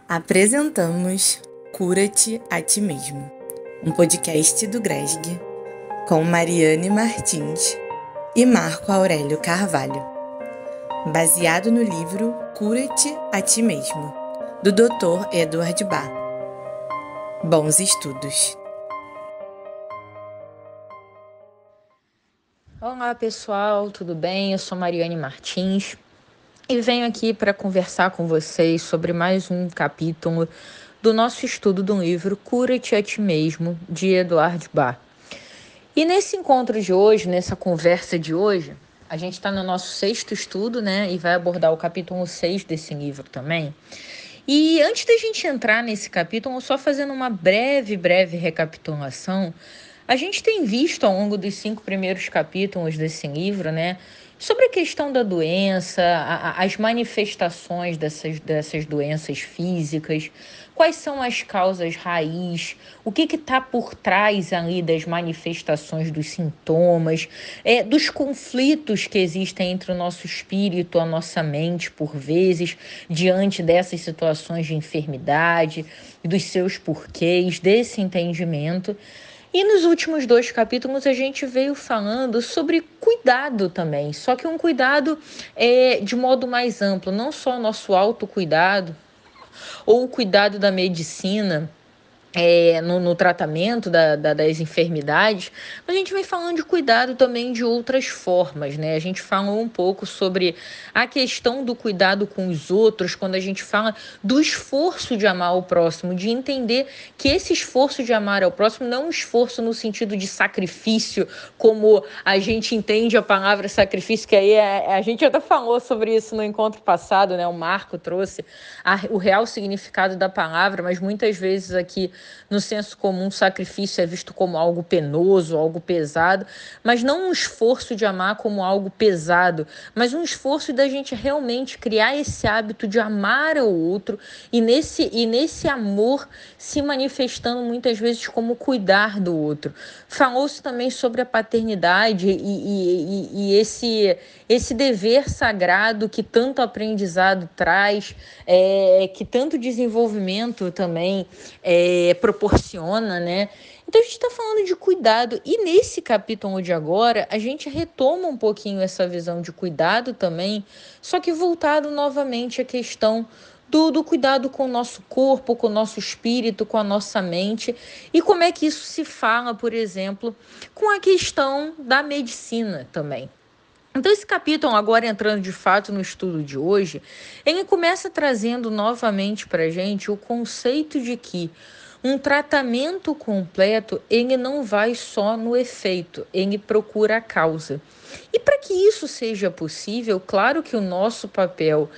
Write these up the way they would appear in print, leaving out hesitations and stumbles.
Apresentamos Cura-te a Ti Mesmo, um podcast do GRESG, com Mariane Martins e Marco Aurélio Carvalho, baseado no livro Cura-te a Ti Mesmo, do Dr. Edward Bach. Bons estudos! Olá pessoal, tudo bem? Eu sou Mariane Martins e venho aqui para conversar com vocês sobre mais um capítulo do nosso estudo do livro Cura-te a Ti Mesmo, de Edward Bach. E nesse encontro de hoje, nessa conversa de hoje, a gente está no nosso sexto estudo, né? E vai abordar o capítulo 6 desse livro também. E antes da gente entrar nesse capítulo, só fazendo uma breve recapitulação, a gente tem visto ao longo dos 5 primeiros capítulos desse livro, né, sobre a questão da doença, as manifestações dessas doenças físicas, quais são as causas raiz, o que está por trás ali das manifestações dos sintomas, dos conflitos que existem entre o nosso espírito, a nossa mente, por vezes, diante dessas situações de enfermidade, dos seus porquês, desse entendimento. E nos últimos 2 capítulos a gente veio falando sobre cuidado também, só que um cuidado de modo mais amplo, não só o nosso autocuidado ou o cuidado da medicina, no tratamento das enfermidades, mas a gente vem falando de cuidado também de outras formas, né? A gente falou um pouco sobre a questão do cuidado com os outros, quando a gente fala do esforço de amar o próximo, de entender que esse esforço de amar ao próximo não é um esforço no sentido de sacrifício, como a gente entende a palavra sacrifício, que aí a gente até falou sobre isso no encontro passado, né? O Marco trouxe o real significado da palavra, mas muitas vezes aqui no senso comum, sacrifício é visto como algo penoso, algo pesado, mas não um esforço de amar como algo pesado, mas um esforço da gente realmente criar esse hábito de amar ao outro e nesse amor se manifestando muitas vezes como cuidar do outro. Falou-se também sobre a paternidade e esse dever sagrado que tanto aprendizado traz, que tanto desenvolvimento também proporciona, né? Então a gente está falando de cuidado e nesse capítulo de agora a gente retoma um pouquinho essa visão de cuidado também, só que voltado novamente à questão do cuidado com o nosso corpo, com o nosso espírito, com a nossa mente e como é que isso se fala, por exemplo, com a questão da medicina também. Então, esse capítulo, agora entrando de fato no estudo de hoje, ele começa trazendo novamente para a gente o conceito de que um tratamento completo, ele não vai só no efeito, ele procura a causa. E para que isso seja possível, claro que o nosso papel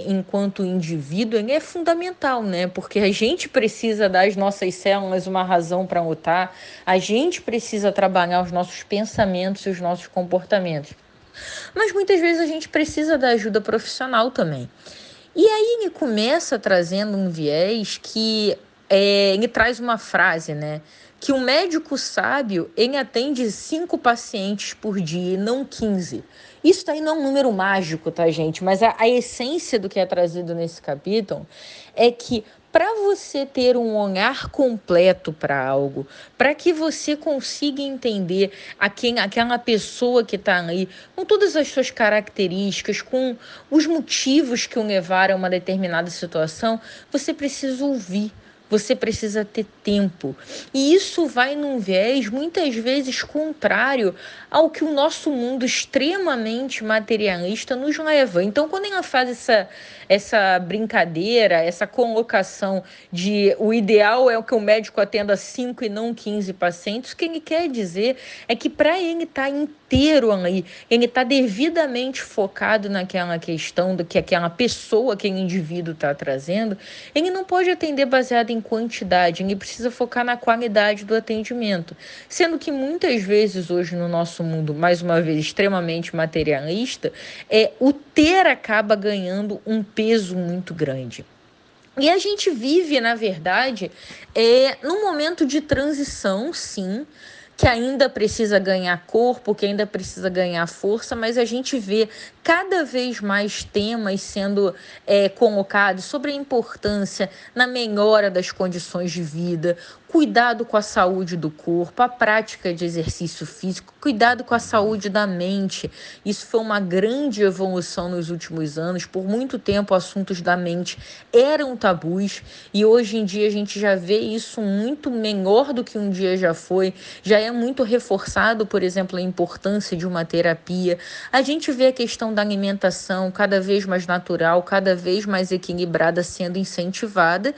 enquanto indivíduo ele é fundamental, né? Porque a gente precisa dar às nossas células uma razão para lutar, a gente precisa trabalhar os nossos pensamentos e os nossos comportamentos. Mas muitas vezes a gente precisa da ajuda profissional também. E aí ele começa trazendo um viés que ele traz uma frase, né? Que um médico sábio, ele atende 5 pacientes por dia e não 15. Isso aí não é um número mágico, tá, gente? Mas a essência do que é trazido nesse capítulo é que para você ter um olhar completo para algo, para que você consiga entender aquela pessoa que está ali, com todas as suas características, com os motivos que o levaram a uma determinada situação, você precisa ouvir. Você precisa ter tempo. E isso vai num viés, muitas vezes, contrário ao que o nosso mundo extremamente materialista nos leva. Então, quando ela faz essa brincadeira, essa colocação de o ideal é que o médico atenda 5 e não 15 pacientes, o que ele quer dizer é que para ele estar inteiro ali, ele está devidamente focado naquela questão do que aquela pessoa, aquele indivíduo está trazendo, ele não pode atender baseado em quantidade, ele precisa focar na qualidade do atendimento. Sendo que muitas vezes hoje no nosso mundo, mais uma vez, extremamente materialista, o ter acaba ganhando um peso muito grande. E a gente vive, na verdade, num momento de transição, sim, que ainda precisa ganhar corpo, que ainda precisa ganhar força, mas a gente vê cada vez mais temas sendo colocados sobre a importância na melhora das condições de vida, cuidado com a saúde do corpo, a prática de exercício físico, cuidado com a saúde da mente. Isso foi uma grande evolução nos últimos anos. Por muito tempo, assuntos da mente eram tabus e hoje em dia a gente já vê isso muito menor do que um dia já foi. Já é muito reforçado, por exemplo, a importância de uma terapia. A gente vê a questão da alimentação cada vez mais natural, cada vez mais equilibrada sendo incentivada.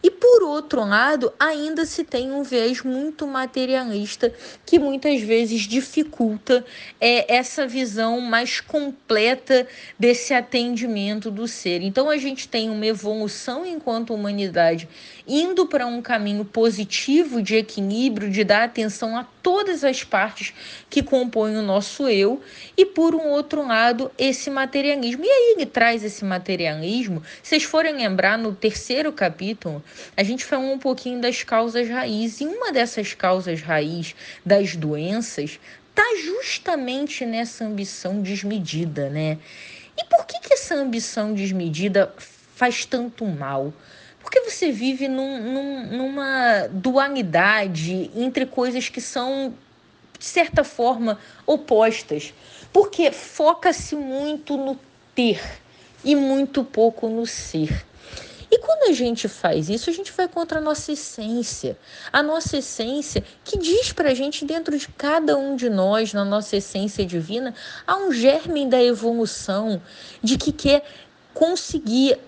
E, por outro lado, ainda se tem um viés muito materialista que muitas vezes dificulta essa visão mais completa desse atendimento do ser. Então, a gente tem uma evolução enquanto humanidade indo para um caminho positivo de equilíbrio, de dar atenção a todas as partes que compõem o nosso eu, e por um outro lado, esse materialismo. E aí ele traz esse materialismo, se vocês forem lembrar, no terceiro capítulo, a gente falou um pouquinho das causas raiz, e uma dessas causas raiz das doenças está justamente nessa ambição desmedida, né? E por que essa ambição desmedida faz tanto mal? Porque você vive numa dualidade entre coisas que são, de certa forma, opostas. Porque foca-se muito no ter e muito pouco no ser. E quando a gente faz isso, a gente vai contra a nossa essência. A nossa essência que diz pra gente, dentro de cada um de nós, na nossa essência divina, há um germe da evolução, de que quer conseguir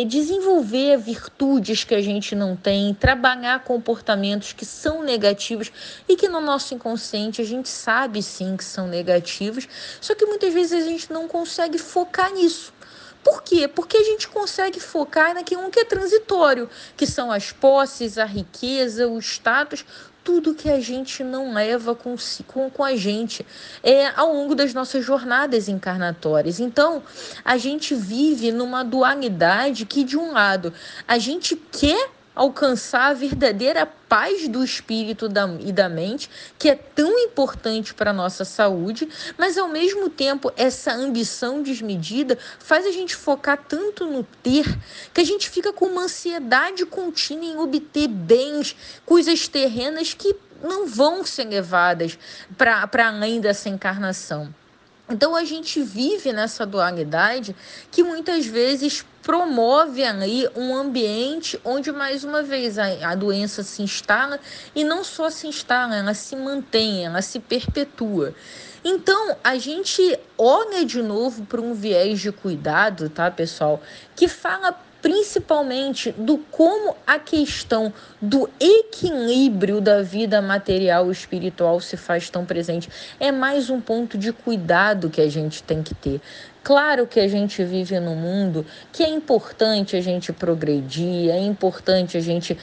desenvolver virtudes que a gente não tem, trabalhar comportamentos que são negativos e que no nosso inconsciente a gente sabe sim que são negativos, só que muitas vezes a gente não consegue focar nisso. Por quê? Porque a gente consegue focar naquilo que é transitório, que são as posses, a riqueza, o status, tudo que a gente não leva com a gente ao longo das nossas jornadas encarnatórias. Então, a gente vive numa dualidade que, de um lado, a gente quer alcançar a verdadeira paz do espírito e da mente, que é tão importante para a nossa saúde, mas ao mesmo tempo essa ambição desmedida faz a gente focar tanto no ter, que a gente fica com uma ansiedade contínua em obter bens, coisas terrenas que não vão ser levadas para além dessa encarnação. Então a gente vive nessa dualidade que muitas vezes promove ali um ambiente onde, mais uma vez, a doença se instala, e não só se instala, ela se mantém, ela se perpetua. Então, a gente olha de novo para um viés de cuidado, tá, pessoal, que fala principalmente do como a questão do equilíbrio da vida material e espiritual se faz tão presente. É mais um ponto de cuidado que a gente tem que ter. Claro que a gente vive num mundo que é importante a gente progredir, é importante a gente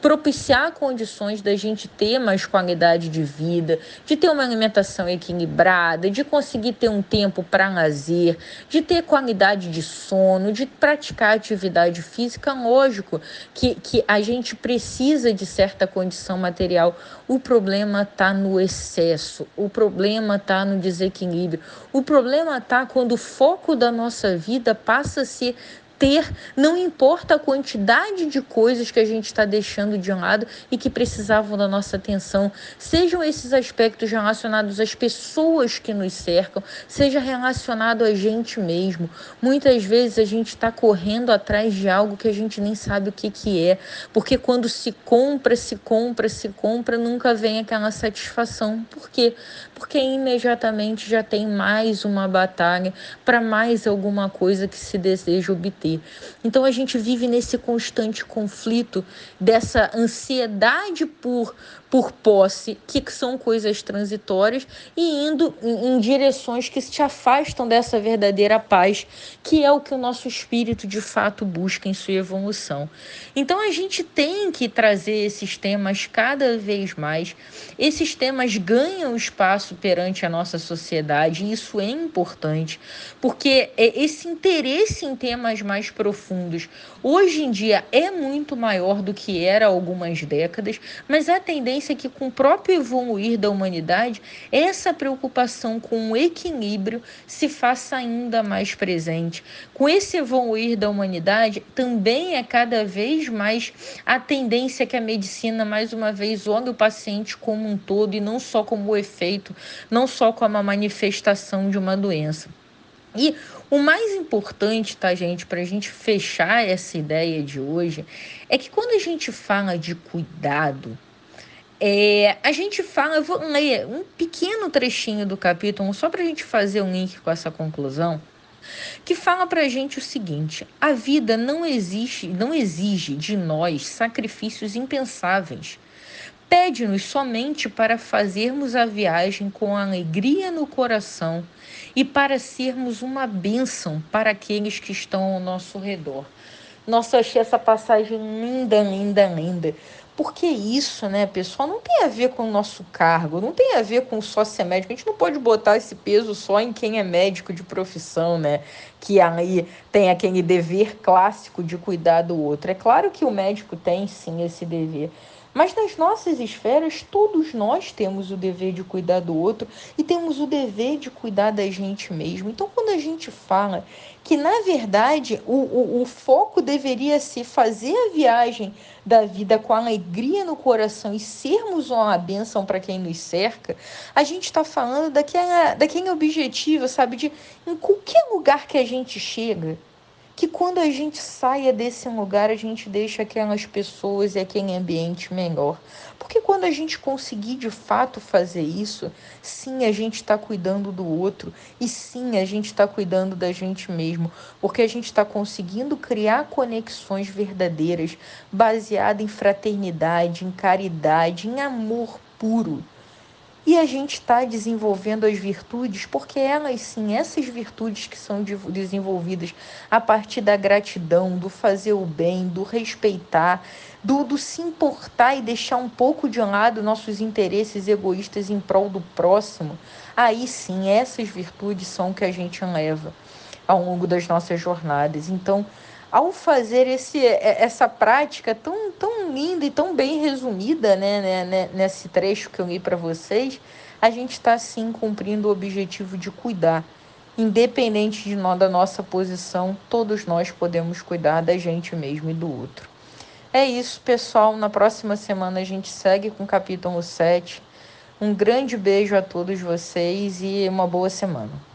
propiciar condições da gente ter mais qualidade de vida, de ter uma alimentação equilibrada, de conseguir ter um tempo para lazer, de ter qualidade de sono, de praticar atividade física. Lógico que a gente precisa de certa condição material. O problema está no excesso, o problema está no desequilíbrio, o problema está quando o foco da nossa vida passa a ser ter, não importa a quantidade de coisas que a gente está deixando de lado e que precisavam da nossa atenção, sejam esses aspectos relacionados às pessoas que nos cercam, seja relacionado a gente mesmo. Muitas vezes a gente está correndo atrás de algo que a gente nem sabe o que é, porque quando se compra, nunca vem aquela satisfação. Por quê? Porque imediatamente já tem mais uma batalha para mais alguma coisa que se deseja obter. Então a gente vive nesse constante conflito dessa ansiedade por posse, que são coisas transitórias, e indo em direções que te afastam dessa verdadeira paz, que é o que o nosso espírito de fato busca em sua evolução. Então a gente tem que trazer esses temas cada vez mais. Esses temas ganham espaço perante a nossa sociedade, e isso é importante, porque esse interesse em temas mais profundos hoje em dia é muito maior do que era há algumas décadas, mas a tendência tendência é que, com o próprio evoluir da humanidade, essa preocupação com o equilíbrio se faça ainda mais presente. Com esse evoluir da humanidade, também é cada vez mais a tendência que a medicina, mais uma vez, olhe o paciente como um todo e não só como o efeito, não só como a manifestação de uma doença. E o mais importante, tá, gente, para a gente fechar essa ideia de hoje, é que quando a gente fala de cuidado, a gente fala, eu vou ler um pequeno trechinho do capítulo, só para a gente fazer um link com essa conclusão, que fala para a gente o seguinte: a vida não exige de nós sacrifícios impensáveis. Pede-nos somente para fazermos a viagem com alegria no coração e para sermos uma bênção para aqueles que estão ao nosso redor. Nossa, eu achei essa passagem linda, linda, linda. Porque isso, né, pessoal, não tem a ver com o nosso cargo, não tem a ver com só ser médico. A gente não pode botar esse peso só em quem é médico de profissão, né? Que aí tem aquele dever clássico de cuidar do outro. É claro que o médico tem, sim, esse dever. Mas nas nossas esferas, todos nós temos o dever de cuidar do outro e temos o dever de cuidar da gente mesmo. Então, quando a gente fala que, na verdade, o foco deveria ser fazer a viagem da vida com alegria no coração e sermos uma bênção para quem nos cerca, a gente está falando daquele objetivo, sabe, de em qualquer lugar que a gente chega, que quando a gente saia desse lugar, a gente deixa aquelas pessoas e aquele ambiente melhor. Porque quando a gente conseguir de fato fazer isso, sim, a gente está cuidando do outro e sim, a gente está cuidando da gente mesmo, porque a gente está conseguindo criar conexões verdadeiras, baseadas em fraternidade, em caridade, em amor puro. E a gente está desenvolvendo as virtudes, porque elas sim, essas virtudes que são desenvolvidas a partir da gratidão, do fazer o bem, do respeitar, do se importar e deixar um pouco de lado nossos interesses egoístas em prol do próximo, aí sim, essas virtudes são o que a gente leva ao longo das nossas jornadas. Então, ao fazer essa prática tão linda e tão bem resumida, né, nesse trecho que eu li para vocês, a gente está sim cumprindo o objetivo de cuidar. Independente da nossa posição, todos nós podemos cuidar da gente mesmo e do outro. É isso, pessoal. Na próxima semana a gente segue com o capítulo 7. Um grande beijo a todos vocês e uma boa semana.